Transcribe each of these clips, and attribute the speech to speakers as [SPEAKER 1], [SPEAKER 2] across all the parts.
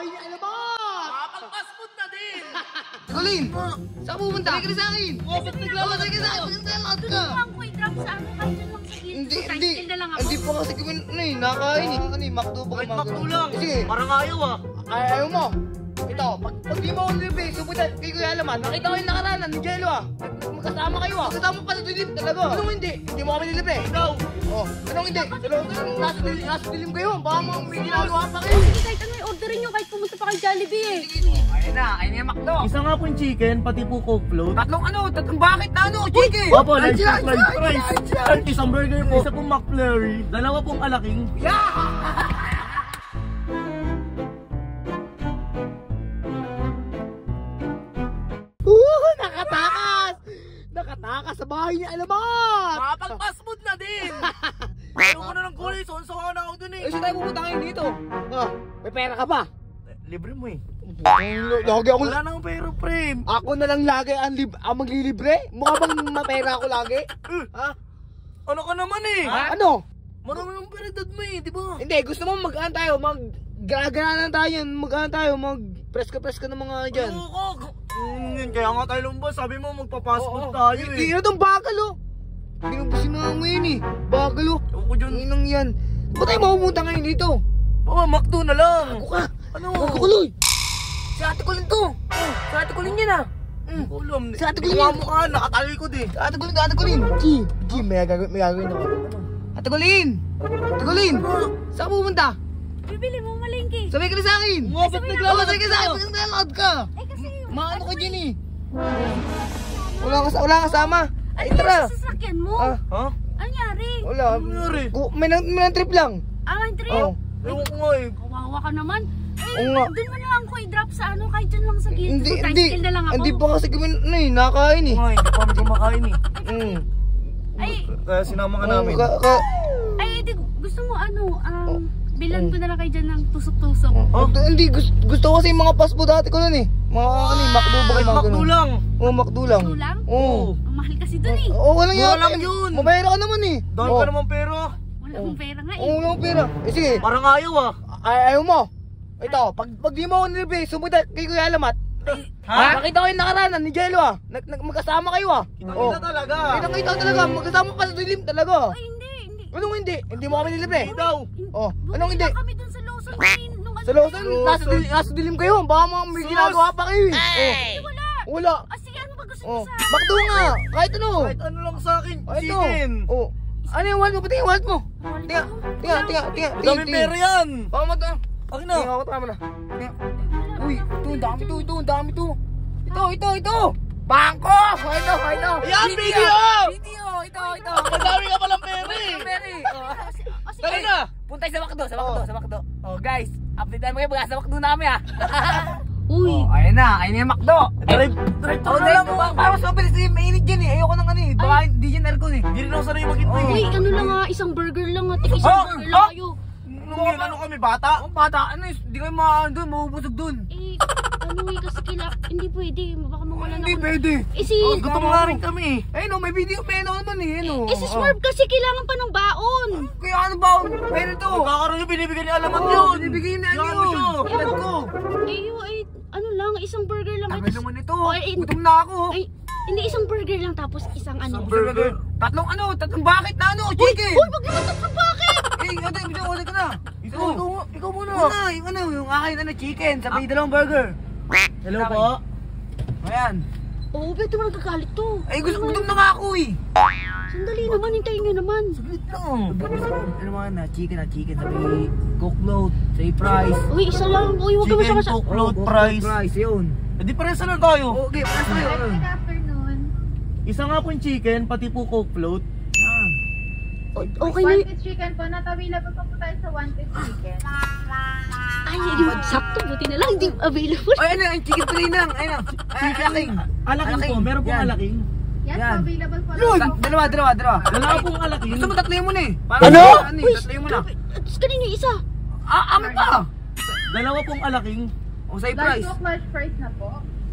[SPEAKER 1] bahay niya naman!
[SPEAKER 2] Kapag-fast food na din!
[SPEAKER 1] Colin! Saan pupunta? Sige ka sa akin!
[SPEAKER 2] Bakit naglalakad
[SPEAKER 1] Sige sa akin! Naglalakad ka!
[SPEAKER 3] Tulungan ko i-drop sa ano, kahit dyan lang sa gilid.
[SPEAKER 1] Hindi,
[SPEAKER 3] Sa
[SPEAKER 1] hindi.
[SPEAKER 3] tricycle na lang ako.
[SPEAKER 1] Hindi pa kasi kami, nakain eh. Makdo pa
[SPEAKER 2] Kahit
[SPEAKER 1] kumagawa.
[SPEAKER 2] makdo lang!
[SPEAKER 1] Sige.
[SPEAKER 2] Parang ayaw ah!
[SPEAKER 1] Ayaw mo. Ito, pag di mo ako nilibre, subutan kay Kuya Alaman. Nakita ko yung nakaranan ni Jello ah. Magkasama kayo ah. Magkasama pa sa dilim talaga. Anong hindi? Hindi mo kami nilibre.
[SPEAKER 2] Ikaw!
[SPEAKER 1] Oh, anong hindi? Nasa dilim kayo. Baka may ginagawa pa kayo.
[SPEAKER 3] Sige, kahit ano, orderin nyo kahit pumunta pa kay Jollibee eh.
[SPEAKER 1] Ayun na yung McDo.
[SPEAKER 2] Isa nga po yung chicken, pati po Coke float.
[SPEAKER 1] Tatlong bakit na ano? Chicken!
[SPEAKER 2] Opo, large
[SPEAKER 1] Lunch,
[SPEAKER 2] large
[SPEAKER 1] lunch,
[SPEAKER 2] fries.
[SPEAKER 1] lunch, lunch.
[SPEAKER 2] Isang burger po. Isa pong McFlurry. Dalawa pong alaking.
[SPEAKER 1] Nakatakas! Nakatakas sa bahay niya Alaman!
[SPEAKER 2] Kapag-fast food na din! Ayaw ko na ng kulay, sonsawa na ako dun eh.
[SPEAKER 1] Eh, saan tayo pupunta ngayon dito? Ah, may pera ka ba?
[SPEAKER 2] Libre mo eh.
[SPEAKER 1] Lagi ako.
[SPEAKER 2] Wala nang pera, pre.
[SPEAKER 1] Ako na lang lagi ang maglilibre? Mukha bang mapera ako lagi? Ha?
[SPEAKER 2] Ano ka naman eh?
[SPEAKER 1] Ano?
[SPEAKER 2] Marami ng peridad mo eh, di ba?
[SPEAKER 1] Hindi, gusto mo mag-aan tayo, mag-gana tayo, mag-aan tayo, mag-press ka ng mga dyan.
[SPEAKER 2] Oo, kaya nga tayo lumbas, sabi mo magpa-fast food tayo eh.
[SPEAKER 1] Hindi na itong bagal oh. Binubusin na nga ngayon eh. Bagal oh.
[SPEAKER 2] Ako dyan.
[SPEAKER 1] Inang yan. Ba't tayo mapupunta ngayon dito?
[SPEAKER 2] Baka McDo na lang.
[SPEAKER 1] Ako ka.
[SPEAKER 2] Ano?
[SPEAKER 1] Kukuloy. Si Ate Colin to. Si Ate Colin yan ah.
[SPEAKER 2] Ulam.
[SPEAKER 1] Si Ate Colin.
[SPEAKER 2] Ikaw mo ka, nakatalikod eh.
[SPEAKER 1] Ate Colin. G, may gagawin ako. Ate Colin. Ate Colin. Saan pupunta?
[SPEAKER 3] Bibili mo malengke.
[SPEAKER 1] Sabay ka na sa akin.
[SPEAKER 2] Nga, ba't naglalakad
[SPEAKER 1] Sabay ka sa akin. Ba't naglalakad ka?
[SPEAKER 3] Eh kasi yung...
[SPEAKER 1] Maano ka dyan eh. Wala kasama. Ay,
[SPEAKER 3] Ano
[SPEAKER 1] tara.
[SPEAKER 3] yung sasakyan mo?
[SPEAKER 1] Ah,
[SPEAKER 2] Ha?
[SPEAKER 3] Ano nangyari?
[SPEAKER 1] wala.
[SPEAKER 2] Ano nangyari?
[SPEAKER 1] May trip lang.
[SPEAKER 3] Ang trip?
[SPEAKER 1] Oh.
[SPEAKER 2] Ewan ko nga eh.
[SPEAKER 3] Kawawa ka naman. Eh,
[SPEAKER 1] Oo nga.
[SPEAKER 3] doon mo na lang ko i-drop sa ano, kahit dyan lang sa gilid.
[SPEAKER 1] Hindi,
[SPEAKER 3] Sa tricycle na lang ako.
[SPEAKER 1] Hindi pa kasi kami nakain eh.
[SPEAKER 2] Nga, hindi pa kami kumakain eh.
[SPEAKER 1] Mm.
[SPEAKER 3] Ay,
[SPEAKER 2] Kaya sinama ka namin.
[SPEAKER 3] ay, di, gusto mo ano, bilan ko na lang kayo dyan ng tusok-tusok.
[SPEAKER 1] Hindi, gusto ko kasi yung mga fast food dati ko nun eh. Mga McDo ba kayo mga
[SPEAKER 2] McDo
[SPEAKER 1] ganun?
[SPEAKER 2] lang.
[SPEAKER 1] Oo, McDo lang.
[SPEAKER 3] Ito lang?
[SPEAKER 1] Oo.
[SPEAKER 3] Ang mahal kasi dun eh.
[SPEAKER 1] Oo, walang
[SPEAKER 2] Wala
[SPEAKER 1] yan.
[SPEAKER 2] lang yun.
[SPEAKER 1] Mabayara ka naman eh.
[SPEAKER 2] Dahil ka naman pero.
[SPEAKER 3] Wala akong pera nga eh.
[SPEAKER 1] Oo, walang pera. Eh sige,
[SPEAKER 2] Parang ayaw ah.
[SPEAKER 1] ayaw mo. Ito, pag di mo ako nilibre, sumunod kay Kuya Alamat.
[SPEAKER 2] Ha?
[SPEAKER 1] Nakita ko yung nakaranan ni Jello ah. Magkasama kayo ah.
[SPEAKER 2] Kita talaga.
[SPEAKER 1] Kita talaga, magkasama pa sa dilim talaga.
[SPEAKER 3] Ay, hindi.
[SPEAKER 1] Anong hindi? Hindi mo kami nilibre?
[SPEAKER 2] Hindi daw.
[SPEAKER 1] Oh,
[SPEAKER 3] Bumili
[SPEAKER 1] anong hindi?
[SPEAKER 3] lang kami dun sa Lawson nung ano.
[SPEAKER 1] Sa Lawson, nasa dilim kayo. Baka mga may ginagawa pa kayo eh.
[SPEAKER 3] Ay, wala.
[SPEAKER 1] Wala.
[SPEAKER 3] Ah, sige, ano ba gusto
[SPEAKER 1] Oh,
[SPEAKER 3] niyo sa...
[SPEAKER 1] McDo nga. Kahit ano.
[SPEAKER 2] Kahit ano lang sa akin.
[SPEAKER 1] Ito.
[SPEAKER 2] Chicken.
[SPEAKER 1] Oh. Ano yung wallet mo? Pati yung wallet mo. Tinga.
[SPEAKER 2] Dami pera yan.
[SPEAKER 1] Baka mo ito.
[SPEAKER 2] Akin
[SPEAKER 1] Tinga,
[SPEAKER 2] na.
[SPEAKER 1] ako tama na. Tinga. Uy, ito, ang dami to. Ito. Bangko! Ito.
[SPEAKER 2] Yan, video!
[SPEAKER 1] Ito.
[SPEAKER 2] Madami ka palang pera eh.
[SPEAKER 1] Mary.
[SPEAKER 3] Oh, sige.
[SPEAKER 1] Tara na. Punta sa McDo. Oh, guys. Update tayo mga sa McDo namin ah.
[SPEAKER 3] Uy.
[SPEAKER 1] Oh, ayun na yung McDo.
[SPEAKER 2] Drive
[SPEAKER 1] Oh,
[SPEAKER 2] na lang.
[SPEAKER 1] para mas mabilis eh, mainit dyan eh. Ayoko nang ano eh. Baka hindi dyan aircon eh.
[SPEAKER 2] Hindi rin ako sanay maghintay.
[SPEAKER 3] Uy, ano lang ah, isang burger lang ah. Tig isang burger lang kayo.
[SPEAKER 2] Nung yun, ano kami, bata?
[SPEAKER 1] Ang bata, ano eh, hindi kayo doon, mabubusog doon.
[SPEAKER 3] Eh, ano eh, kasi hindi pwede. Baka mawala na
[SPEAKER 1] Hindi
[SPEAKER 3] ako.
[SPEAKER 1] pwede.
[SPEAKER 3] Eh si...
[SPEAKER 2] Gutom nga rin kami.
[SPEAKER 1] Ayun may video pa naman eh.
[SPEAKER 3] Eh si Smurf kasi kailangan pa ng baon.
[SPEAKER 1] Kaya ano ba? Pwede to.
[SPEAKER 2] Magkakaroon yung binibigyan ni Alamat yun.
[SPEAKER 1] Binibigay na
[SPEAKER 2] Yan
[SPEAKER 1] yun.
[SPEAKER 2] mo siya.
[SPEAKER 1] Ilan ko?
[SPEAKER 3] Eh, ano lang, isang burger lang.
[SPEAKER 1] Tagal naman ito.
[SPEAKER 3] Ay,
[SPEAKER 1] Gutom na ako.
[SPEAKER 3] Ay, hindi isang burger lang tapos isang ano.
[SPEAKER 2] Burger.
[SPEAKER 1] Tatlong bakit na ano? Chicken.
[SPEAKER 3] Uy, wag naman sa bakit?
[SPEAKER 1] Order ka na.
[SPEAKER 2] Ikaw muna.
[SPEAKER 1] Yung akin chicken, sabi dalawang burger.
[SPEAKER 2] Hello po.
[SPEAKER 1] Ayan.
[SPEAKER 3] Oo, beto mo nagkakalit to.
[SPEAKER 1] Ay, gutom na nga ako eh.
[SPEAKER 3] Sandali naman, hintayin nyo naman.
[SPEAKER 1] Saglit lang. Ano naman na, chicken. Sabi, Coke float, say price.
[SPEAKER 3] Uy, isa lang. Uy, huwag naman siya
[SPEAKER 2] Chicken, Coke float, price.
[SPEAKER 1] Price, yun.
[SPEAKER 2] Hindi pa rin saan tayo.
[SPEAKER 1] Okay, price na yun.
[SPEAKER 3] afternoon.
[SPEAKER 2] Isa nga po yung chicken, pati po Coke float.
[SPEAKER 3] Okay na.
[SPEAKER 4] One piece chicken po, not available pa po tayo sa one piece chicken.
[SPEAKER 3] Ay, hindi mo. Sakto, buti na lang. Hindi available.
[SPEAKER 1] Ay, ano, yung chicken fillet lang. Ayun lang. Alaking.
[SPEAKER 2] Alaking po, meron pong
[SPEAKER 1] Yan.
[SPEAKER 2] alaking.
[SPEAKER 4] Yes,
[SPEAKER 1] Yan.
[SPEAKER 4] po, available po.
[SPEAKER 1] Dalawa.
[SPEAKER 2] Dalawa pong alaking.
[SPEAKER 1] Gusto mo tatlo mo na eh.
[SPEAKER 2] Ano?
[SPEAKER 1] Tatlo mo na.
[SPEAKER 3] Tapos kanina yung isa.
[SPEAKER 1] Amin pa.
[SPEAKER 2] Dalawa pong alaking.
[SPEAKER 1] O, say
[SPEAKER 4] Large
[SPEAKER 1] price.
[SPEAKER 4] Coke, large price na po.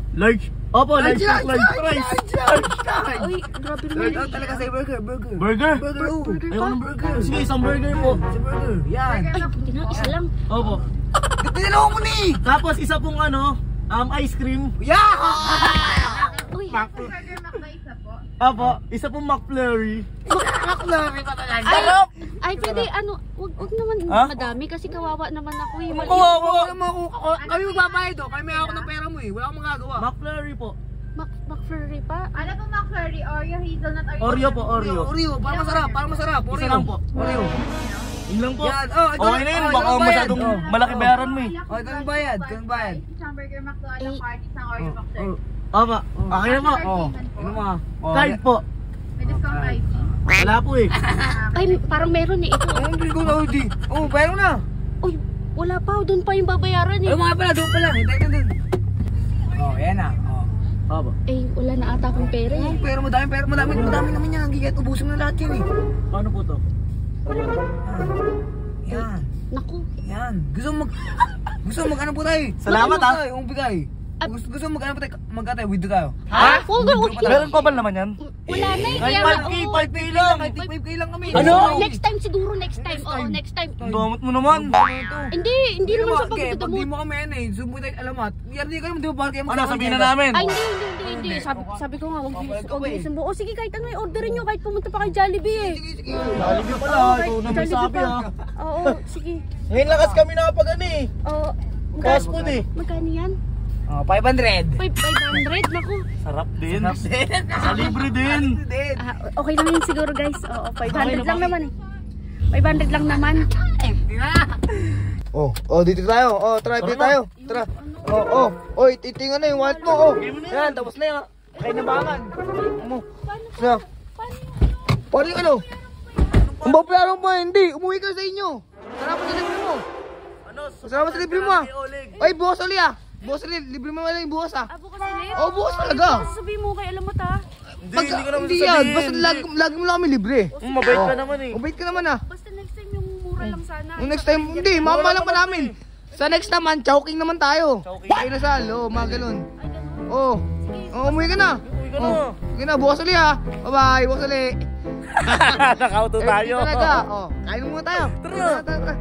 [SPEAKER 2] Large. Opo, large Coke, large price.
[SPEAKER 3] Uy, grabe naman.
[SPEAKER 1] Talaga say burger.
[SPEAKER 2] Burger?
[SPEAKER 1] Burger.
[SPEAKER 3] Burger
[SPEAKER 2] Ayoko
[SPEAKER 3] pa?
[SPEAKER 2] ng burger. Sige, isang burger po.
[SPEAKER 1] Say burger. Yan.
[SPEAKER 3] Ay, buti na. Isa lang.
[SPEAKER 2] Opo.
[SPEAKER 1] Dinalawa mo ni!
[SPEAKER 2] Tapos isa pong ice cream.
[SPEAKER 1] Yeah!
[SPEAKER 3] Uy,
[SPEAKER 4] Burger McDo isa po.
[SPEAKER 2] Apo, isa pong McFlurry.
[SPEAKER 1] McFlurry pa talaga.
[SPEAKER 3] ay pwede, wag naman
[SPEAKER 2] Ha?
[SPEAKER 3] madami kasi kawawa naman ako eh.
[SPEAKER 1] Wala mo ako. Kami magbabayad do. Kami may ako ng pera mo eh. Wala akong magagawa.
[SPEAKER 2] McFlurry po.
[SPEAKER 3] McFlurry pa?
[SPEAKER 4] Ano po McFlurry? Oreo, hazelnut,
[SPEAKER 2] Oreo po, Oreo.
[SPEAKER 1] Oreo. Para masarap.
[SPEAKER 2] Isa lang po.
[SPEAKER 1] Oreo.
[SPEAKER 2] Yun lang po.
[SPEAKER 1] Yan.
[SPEAKER 2] Okay na yun, baka masyadong malaki bayaran mo eh.
[SPEAKER 1] Okay, kami bayad.
[SPEAKER 4] Isang Burger McDo, isang party, isang Oreo McFlurry.
[SPEAKER 2] Apa, okay na po.
[SPEAKER 1] Ano mo?
[SPEAKER 2] Card po.
[SPEAKER 4] May discount price.
[SPEAKER 2] Wala po eh.
[SPEAKER 3] Ay, parang meron eh. Ito.
[SPEAKER 1] Hindi ko na hindi. Oh, bayad mo na.
[SPEAKER 3] Uy, wala pa. Doon pa yung babayaran eh.
[SPEAKER 1] Ay, mga pala, doon pala. Hintay ka dun. Oh, yan na.
[SPEAKER 2] Apa.
[SPEAKER 3] Eh, wala na ata akong pera eh.
[SPEAKER 1] Pero madami naman yan. Gigat, ubusin mo na lahat yan eh.
[SPEAKER 2] Paano po to?
[SPEAKER 1] Yan.
[SPEAKER 3] Naku.
[SPEAKER 1] Yan. Gusto mo mag-ano po tayo?
[SPEAKER 2] Salamat,
[SPEAKER 1] Mag-ano
[SPEAKER 2] ha?
[SPEAKER 1] tayo, bigay. Gusto mo mag-ano po tayo? Mag-ano tayo, withdraw tayo.
[SPEAKER 3] Ha? Okay.
[SPEAKER 2] Meron ko ba naman yan?
[SPEAKER 3] Wala na eh.
[SPEAKER 2] Ay,
[SPEAKER 3] Kaya
[SPEAKER 2] 5K, 5K lang.
[SPEAKER 1] 5K lang kami.
[SPEAKER 2] Ano?
[SPEAKER 3] Next time siguro, next time. Oo, next time.
[SPEAKER 2] Ang gamot mo naman.
[SPEAKER 3] Hindi naman sa
[SPEAKER 1] Pag di
[SPEAKER 3] pagdadamot.
[SPEAKER 1] mo kami yan eh, sumo tayo alamat. Yan di kayo, di ba bakit kayo
[SPEAKER 2] Ano, sabihin na namin.
[SPEAKER 3] Ay, hindi. Sabi ko nga, huwag bilisan mo. O sige, kahit ano yung orderin nyo, kahit pumunta pa kay Jollibee eh.
[SPEAKER 2] Jollibee pala, ikaw na may sabi ha.
[SPEAKER 3] Oo, sige.
[SPEAKER 2] Ngayon lakas kami nakapag eh.
[SPEAKER 3] Oo.
[SPEAKER 2] Fast food eh.
[SPEAKER 3] Magkano yan?
[SPEAKER 1] 500.
[SPEAKER 3] 500, naku.
[SPEAKER 2] Sarap din. Sa libre din.
[SPEAKER 3] Okay lang yun siguro guys. Oo, 500 lang naman eh. 500 lang naman.
[SPEAKER 1] Dito tayo. Try tayo. Tara. Titingan na yung wallet mo. Yan, tapos na yan. Kaya nabangan. Paano yung ano? Ang babayaran mo hindi. Umuwi ka sa inyo. Salamat sa libre mo. Salamat sa libre mo ah. Ay, bukas ulit ah. Bukas ulit. Libre mo lang yung bukas ah.
[SPEAKER 3] Bukas ulit?
[SPEAKER 1] Oo, bukas talaga.
[SPEAKER 3] Sabihin mo kay alamot ha.
[SPEAKER 2] Hindi ko naman
[SPEAKER 1] Hindi yan. Basta lagi mo lang kami libre.
[SPEAKER 2] Mabait ka naman eh.
[SPEAKER 1] Mabait ka naman ah.
[SPEAKER 3] Basta next time yung mura lang sana.
[SPEAKER 1] Yung next time, hindi. Mama lang pa namin. Sa next naman, chowking naman tayo. Kain na sal. Mga ganun. Umuwi ka na. Umuwi ka na. Bukas ulit ha. Bye-bye. Bukas ulit.
[SPEAKER 2] Nakauto tayo.
[SPEAKER 1] Talaga. Kain mo muna tayo. Tara.